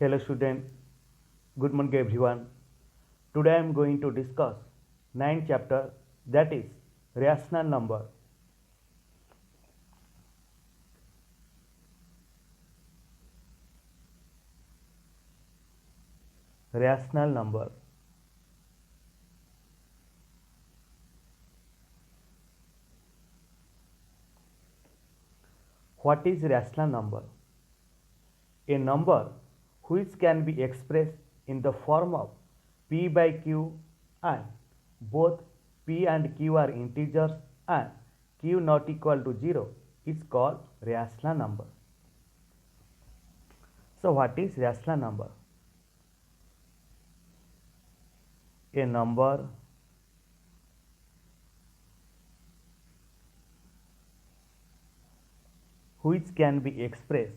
Hello student, good morning everyone. Today I am going to discuss 9th chapter, that is rational number. Rational number. What is rational number? A number which can be expressed in the form of p by q and both p and q are integers and q not equal to 0 is called rational number. So what is rational number? A number which can be expressed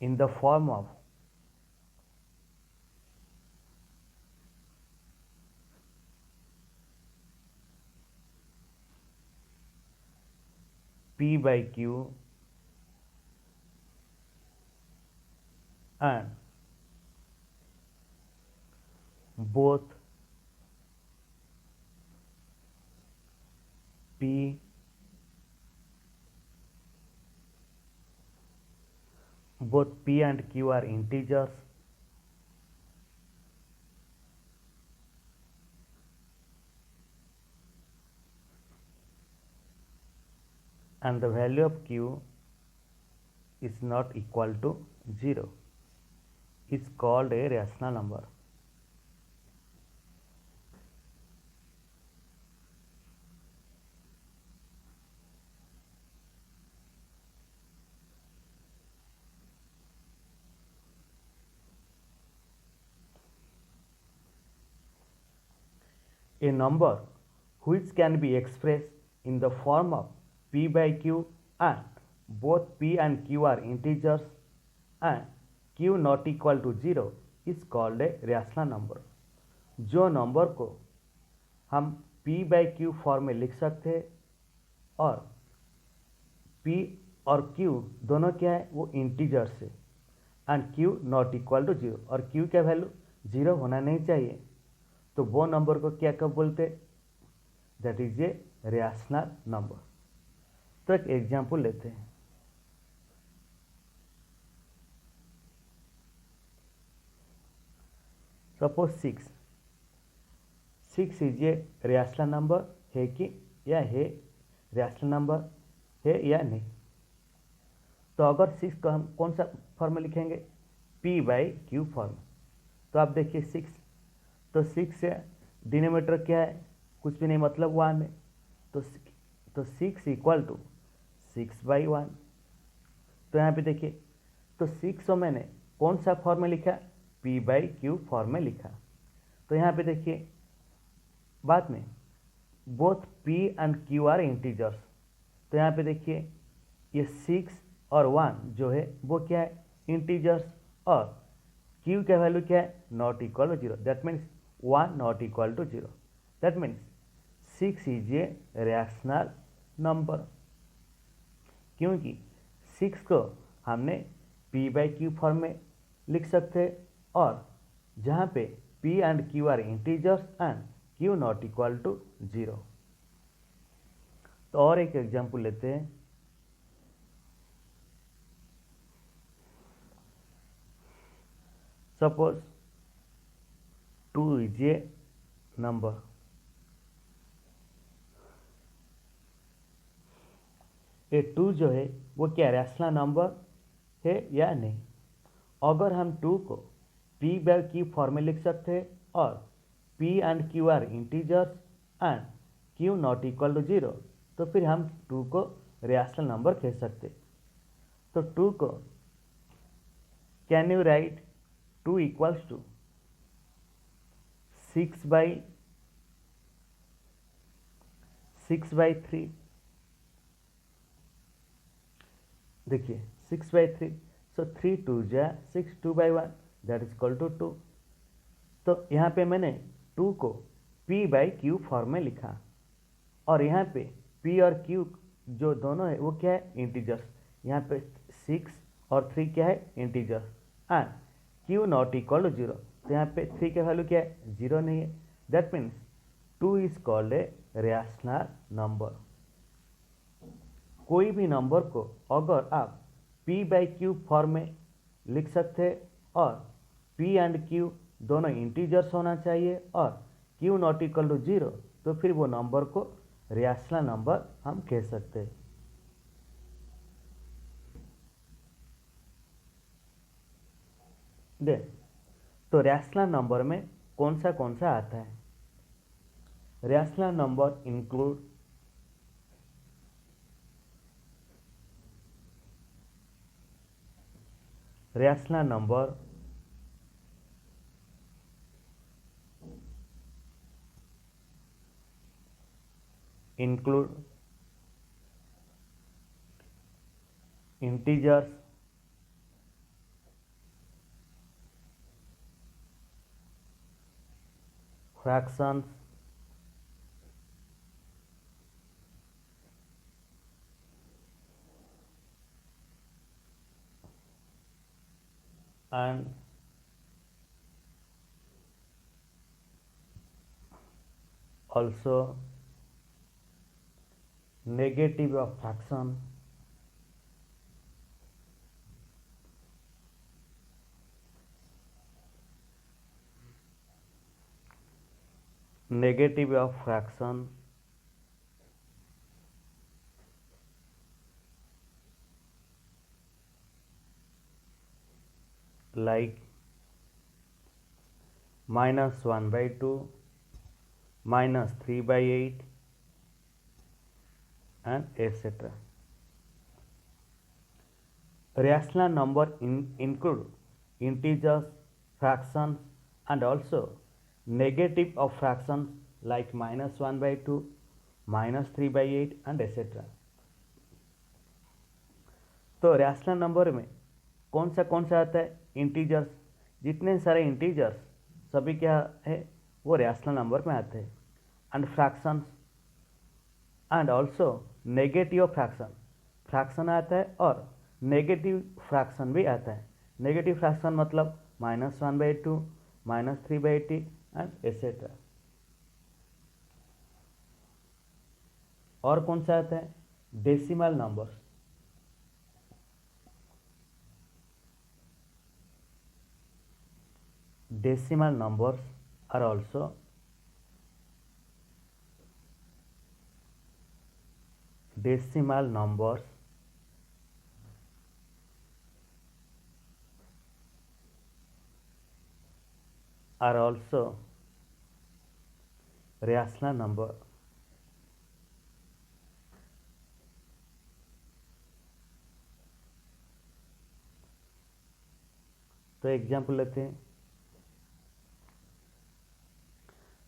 in the form of p by q and both p and q are integers and the value of q is not equal to 0 is called a rational number. A number which can be expressed in the form of p by q and both p and q are integers and q not equal to 0 is called a rational number. जो number को हम p by q form में लिख सकते हैं और p और q दोनों क्या है, वो इंटीजर्स है and q not equal to 0 और q का वैल्यू 0 होना नहीं चाहिए, तो वो नंबर को क्या कब बोलते, that is a rational number. तो एक एग्जाम्पल लेते हैं. Suppose 6 is a rational number है कि या है, रैशनल नंबर है या नहीं. तो अगर 6 को हम कौन सा फॉर्म में लिखेंगे, p बाई क्यू फॉर्म. तो आप देखिए 6, तो 6 से डिनोमिनेटर क्या है, कुछ भी नहीं, मतलब 1 है. तो 6 इक्वल टू 6 बाई 1. तो यहाँ पे देखिए, तो 6 को मैंने कौन सा फॉर्म में लिखा, p बाई क्यू फॉर्म में लिखा. तो यहाँ पे देखिए बाद में both p and q are integers. तो यहाँ पे देखिए ये 6 और 1 जो है वो क्या है, इंटीजर्स, और q का वैल्यू क्या है, not equal to 0. That means 1 not equal to 0. That means 6 is a rational number, क्योंकि 6 को हमने p बाई क्यू फॉर्म में लिख सकते हैं और जहाँ पे p and q are integers and q not equal to 0. तो और एक एग्जाम्पल लेते हैं. Suppose 2 is a number. ये 2 जो है वो क्या रैशनल नंबर है या नहीं. अगर हम 2 को p बाई क्यू फॉर्म में लिख सकते हैं और p and q are integers and q not equal to 0, तो फिर हम 2 को रैशनल नंबर कह सकते. तो 2 को can you write 2 equals to 6 by 3. देखिए 6 बाई 3, सो 3 2 जा 6, 2/1 दैट इज इक्वल टू 2। तो यहाँ पे मैंने 2 को p/q फॉर्म में लिखा और यहाँ पे p और q जो दोनों है वो क्या है, इंटीजर्स। यहाँ पे 6 और 3 क्या है, integers. And q not equal to 0, तो यहाँ पे 3 का वैल्यू क्या है, 0 नहीं है। That means 2 is called a rational number. कोई भी नंबर को अगर आप p/q फॉर्म में लिख सकते हैं और p एंड q दोनों इंटीजर्स होना चाहिए और q नॉट इक्वल टू 0, तो फिर वो नंबर को रैशनल नंबर हम कह सकते हैं। दे तो रैशनल नंबर में कौन सा आता है। Rational number include rational number include integers, fractions, and also negative of fraction, negative of fraction, like -1/2, -3/8 and etc. Rational number include integers, fractions and also negative of fractions like -1/2, -3/8 and etc. तो rational number में कौन सा आता है, integers. जितने सारे integers सभी क्या है, वो रैशनल नंबर में आते हैं। And fractions and also negative fraction, fraction आता है और नेगेटिव फ्रैक्शन भी आता है। नेगेटिव फ्रैक्शन मतलब -1/2, -3/80 एंड एसेट्रा। और कौन सा आता है, decimal numbers. Decimal numbers are also decimal numbers are also rational number। तो एग्जाम्पल लेते हैं।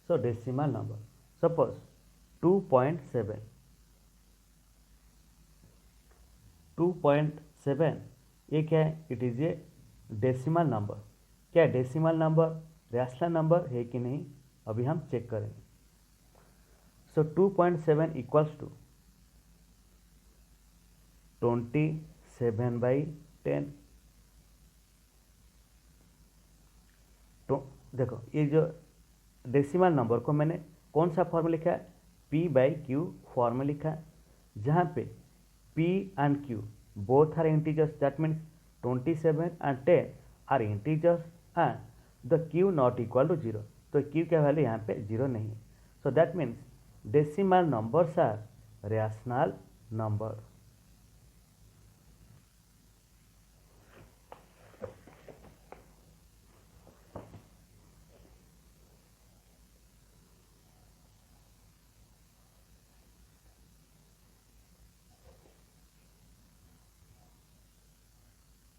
So decimal number, suppose 2.7, 2.7 ये क्या है, it is a decimal number. क्या डेसिमल नंबर रैशनल नंबर है कि नहीं, अभी हम चेक करेंगे। सो 2.7 इक्वल्स टू 27/10। तो देखो ये जो डेसिमल नंबर को मैंने कौन सा फॉर्म में लिखा है, p/q फॉर्म में लिखा है, जहाँ पे p and q both are integers. That means 27 and 10 are integers and the q not equal to 0, तो q का वैल्यू यहाँ पे 0 नहीं है। So that means decimal numbers are rational number.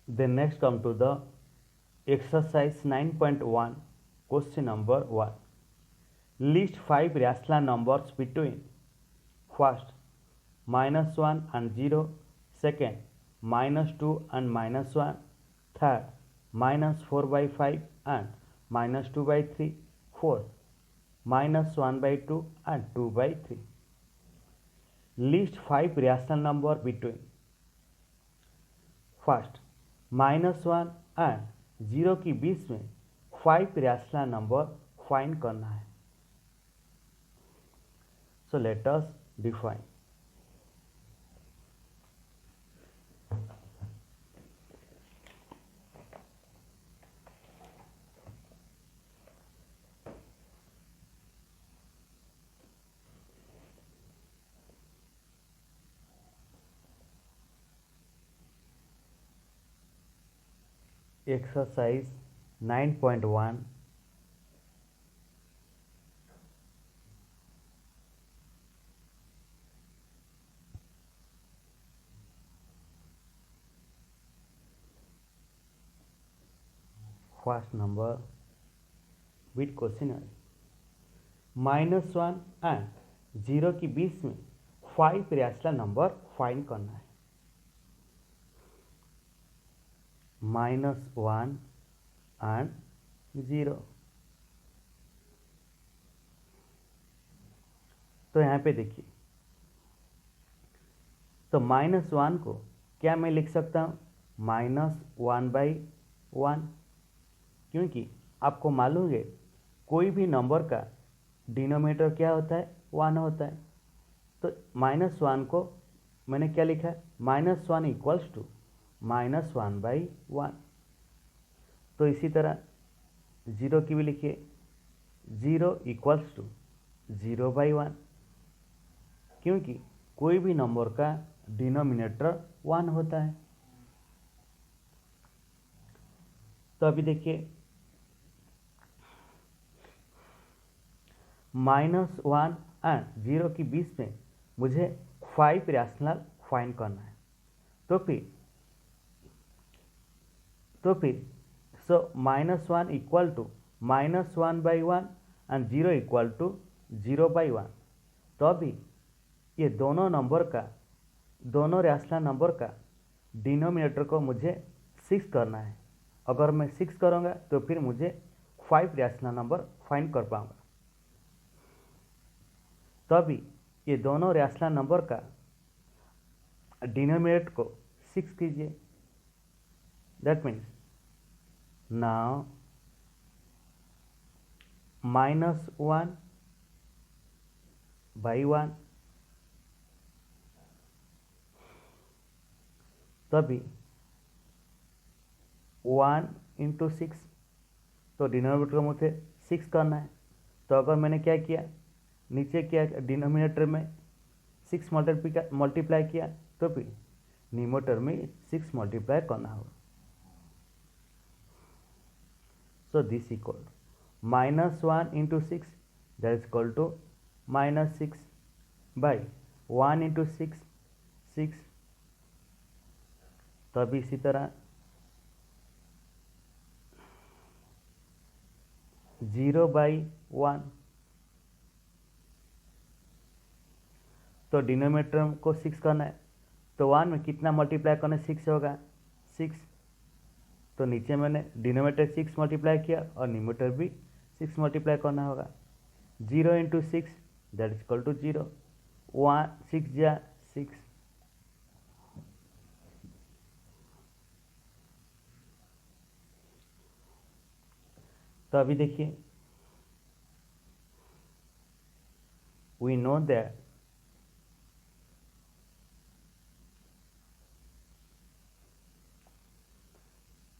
Then next come to the exercise 9.1, question number 1. List 5 rational numbers between first -1 and 0, second -2 and -1, third -4/5 and -2/3, fourth -1/2 and 2/3. List 5 rational number between first -1 and 0 के बीच में 5 rational number find करना है. So let us define. Exercise 9.1. First number with questionnaire. -1 and 0 के बीच में 5 rational number find करना है. -1 and 0. तो यहाँ पे देखिए, तो -1 को क्या मैं लिख सकता हूँ -1/1, क्योंकि आपको मालूम है कोई भी नंबर का डिनोमिनेटर क्या होता है, 1 होता है. तो -1 को मैंने क्या लिखा है, -1 इक्वल्स टू -1/1. तो इसी तरह 0 की भी लिखिए, 0 इक्वल्स टू 0/1, क्योंकि कोई भी नंबर का डिनोमिनेटर 1 होता है. तो अभी देखिए, -1 एंड 0 के बीच में मुझे 5 रैशनल फाइंड करना है. तो फिर so -1 equal to -1/1 and 0 equal to 0/1. तो अभी ये दोनों रैशनल नंबर का डिनोमिनेटर को मुझे 6 करना है. अगर मैं 6 करूँगा तो फिर मुझे 5 रैशनल नंबर फाइंड कर पाऊँगा. तो अभी ये दोनों रैशनल नंबर का डिनोमिनेटर को 6 कीजिए. दैट मीन्स नाउ -1/1, तभी 1 × 6, तो डिनोमिनेटर को मुझे 6 करना है. तो अगर मैंने क्या किया, नीचे क्या डिनोमिनेटर में 6 मल्टीप्लाई किया, तो फिर न्यूमरेटर में 6 मल्टीप्लाई करना होगा. So this equal -1 × 6, that is equal to -6 by 1 × 6, 6. तब इसी तरह 0/1, तो डिनोमिनेटर को 6 करना है. तो 1 में कितना मल्टीप्लाई करना है, 6 होगा, 6. तो नीचे मैंने डिनोमिनेटर 6 मल्टीप्लाई किया और न्यूमरेटर भी 6 मल्टीप्लाई करना होगा. 0 × 6, दैट इज इक्वल टू 0. 1 6 जा 6. तो अभी देखिए, we know that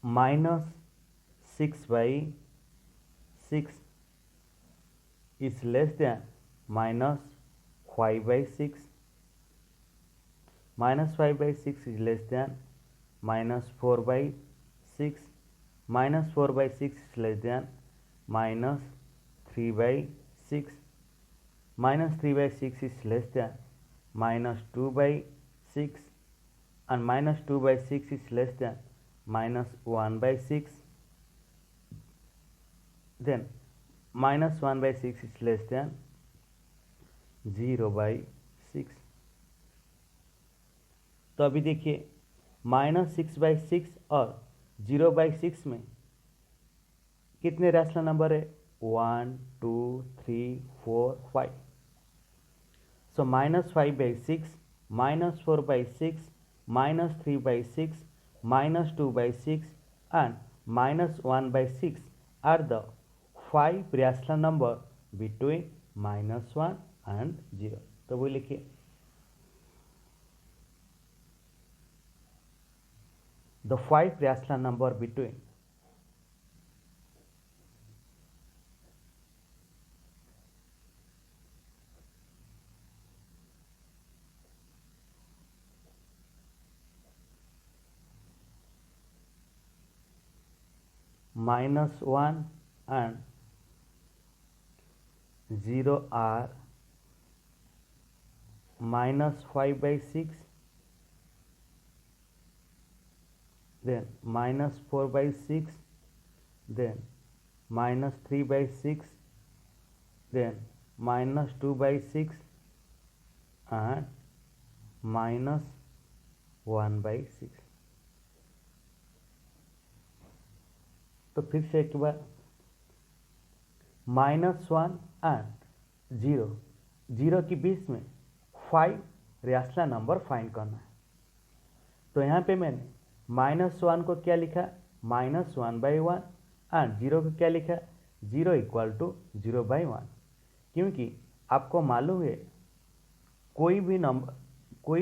-6/6 is less than -5/6. -5/6 is less than -4/6. -4/6 is less than -3/6. -3/6 is less than -2/6. and -2/6 is less than -1/6. then -1/6 is less than 0/6. तो अभी देखिए, -6/6 और 0/6 में कितने रैशनल नंबर है? 1 2 3 4 5। सो -5/6 -4/6 -3/6 -2/6 and -1/6 are the 5 rational number between -1 and 0। तो वो लिखिए the 5 rational number between -1 and 0 are -5/6, then -4/6, then -3/6, then -2/6 and -1/6। तो फिर से एक बार -1 एंड 0 के बीच में 5 रैशनल नंबर फाइंड करना है। तो यहाँ पे मैंने -1 को क्या लिखा? -1/1 एंड 0 को क्या लिखा? 0 = 0/1। क्योंकि आपको मालूम है कोई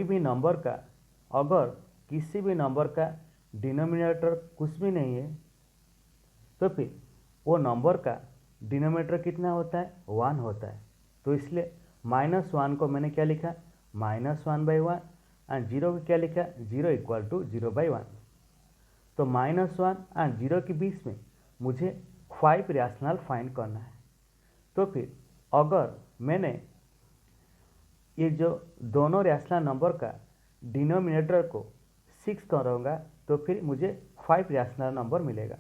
भी नंबर का अगर किसी भी नंबर का डिनोमिनेटर कुछ भी नहीं है तो फिर वो नंबर का डिनोमिनेटर कितना होता है? 1 होता है। तो इसलिए -1 को मैंने क्या लिखा? -1/1 एंड 0 को क्या लिखा? 0 = 0/1। तो -1 एंड 0 के बीच में मुझे 5 रैशनल फाइंड करना है। तो फिर अगर मैंने ये जो दोनों रैशनल नंबर का डिनोमिनेटर को 6 करूँगा तो फिर मुझे 5 रैशनल नंबर मिलेगा।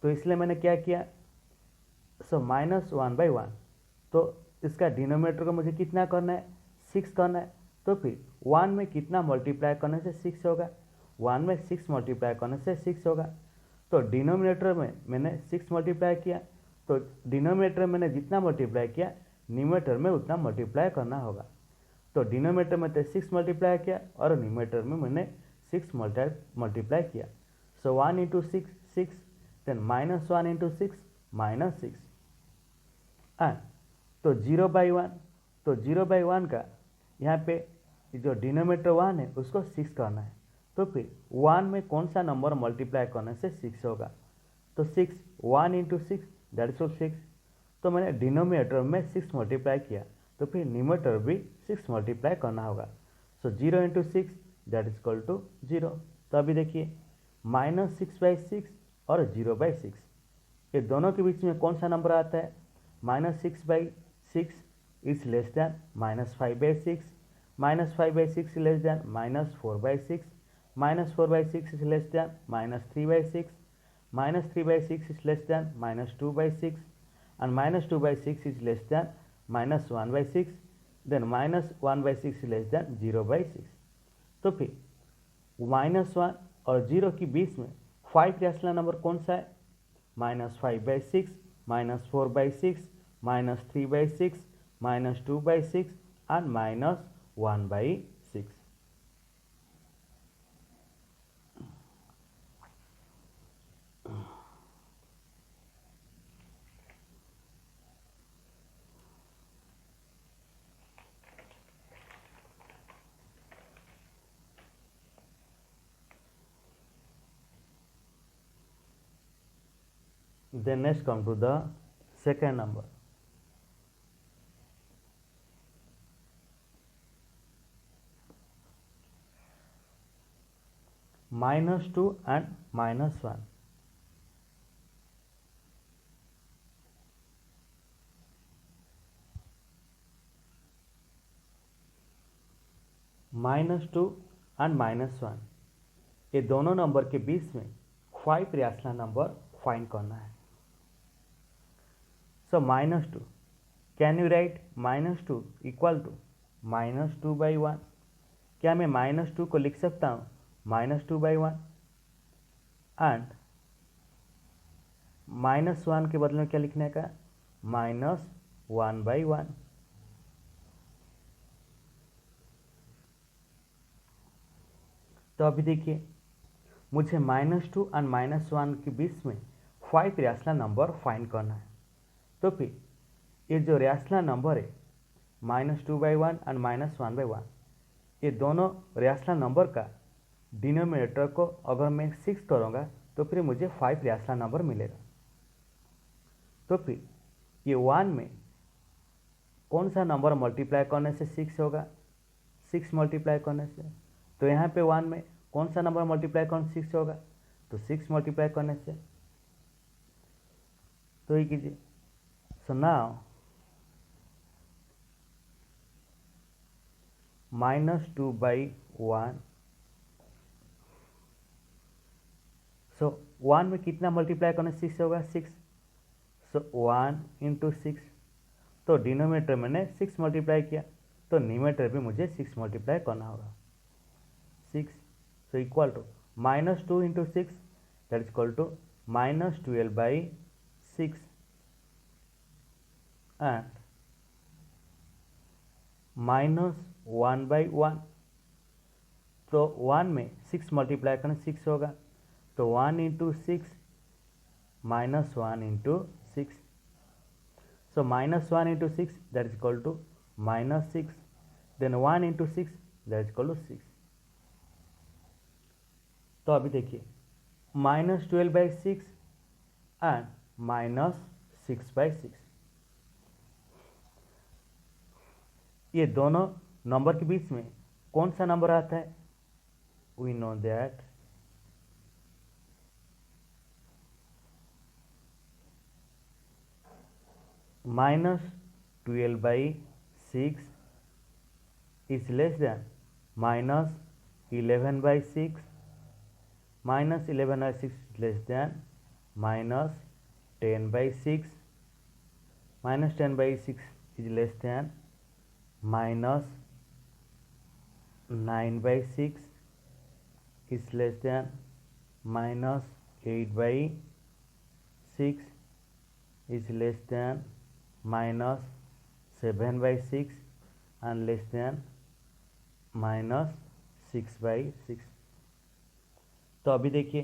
तो इसलिए मैंने क्या किया? सो -1/1, तो इसका डिनोमिनेटर को मुझे कितना करना है? 6 करना है। तो फिर 1 में कितना मल्टीप्लाई करने से 6 होगा? 1 में 6 मल्टीप्लाई करने से 6 होगा। तो डिनोमिनेटर में मैंने 6 मल्टीप्लाई किया, तो डिनोमिनेटर में मैंने जितना मल्टीप्लाई किया न्यूमरेटर में उतना मल्टीप्लाई करना होगा। तो डिनोमिनेटर में तो 6 मल्टीप्लाई किया और न्यूमरेटर में मैंने 6 मल्टीप्लाई किया। सो 1 × 6 6, देन -1 × 6 -6 एंड तो 0/1, तो 0/1 का यहाँ पे जो डिनोमिनेटर 1 है उसको 6 करना है। तो फिर 1 में कौन सा नंबर मल्टीप्लाई करने से 6 होगा? तो 6 1 × 6 दैट इज 6। तो मैंने डिनोमिनेटर में 6 मल्टीप्लाई किया तो फिर न्यूमरेटर भी 6 मल्टीप्लाई करना होगा। सो 0 × 6 दैट इज इक्वल टू 0। तो अभी देखिए -6/6 और 0/6 ये दोनों के बीच में कौन सा नंबर आता है? -6/6 is less than -5/6, -5/6 less than -4/6, -4/6 is less than -3/6, -3/6 is less than -2/6 and -2/6 is less than -1/6, then -1/6 is less than 0/6। तो फिर -1 और 0 के बीच में 5 रैशनल नंबर कौन सा है? -5/6, -4/6, -3/6, -2/6 and -1/6। Then next come to the second number. -2 and -1। -2 and -1 ये दोनों नंबर के बीच में 5 रैशनल नंबर फाइंड करना है। सो -2, कैन यू राइट -2 = -2/1? क्या मैं -2 को लिख सकता हूँ -2/1? एंड -1 के बदले में क्या लिखने का, -1/1। तो अभी देखिए मुझे -2 और -1 के बीच में 5 रैशनल नंबर फाइंड करना है। तो फिर ये जो रैशनल नंबर है -2/1 और -1/1, ये दोनों रैशनल नंबर का डिनोमिनेटर को अगर मैं 6 करूँगा तो फिर मुझे 5 रैशनल नंबर मिलेगा। तो फिर ये 1 में कौन सा नंबर मल्टीप्लाई करने से 6 होगा, 6 मल्टीप्लाई करने से। तो यहाँ पे 1 में कौन सा नंबर मल्टीप्लाई करने से 6 होगा, तो 6 मल्टीप्लाई करने से। तो ये कीजिए। सो नाउ -2/1, सो 1 में कितना मल्टीप्लाई करने से 6 होगा, 6। सो 1 × 6, तो डिनोमिनेटर मैंने 6 मल्टीप्लाई किया, तो न्यूमरेटर भी मुझे 6 मल्टीप्लाई करना होगा, 6। So equal to -2 × 6, that is equal to -12/6 and -1/1। तो 1 में 6 मल्टीप्लाई करने 6 होगा, तो 1 × 6 -1 × 6। So -1 × 6, that is equal to -6. Then 1 × 6, that is equal to 6. तो अभी देखिए -12/6 एंड -6/6, ये दोनों नंबर के बीच में कौन सा नंबर आता है, we know that -12/6 is less than -11/6, -11/6 is less than -10/6, -10/6 is less than -9/6, is less than -8/6, is less than -7/6 and less than -6/6। तो अभी देखिए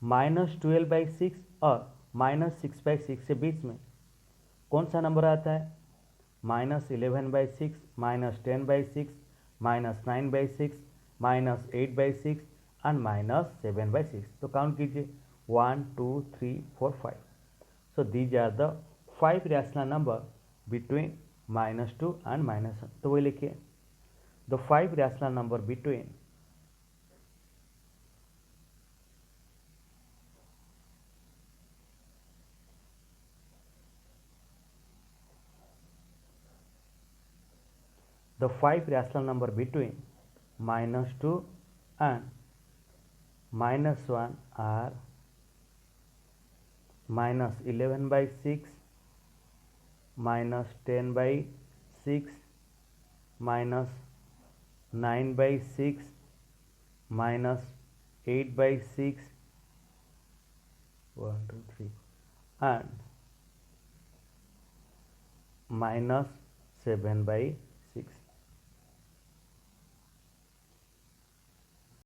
-12/6 और -6/6 के बीच में कौन सा नंबर आता है, -11/6, -10/6, -9/6, -8/6 एंड -7/6। तो काउंट कीजिए 1 2 3 4 5। So these are the 5 rational number between -2 and -1। तो वही लिखिए द 5 rational number between the 5 rational number between -2 and -1 are -11/6, -10/6, -9/6, -8/6, 1 2 3 and -7/6।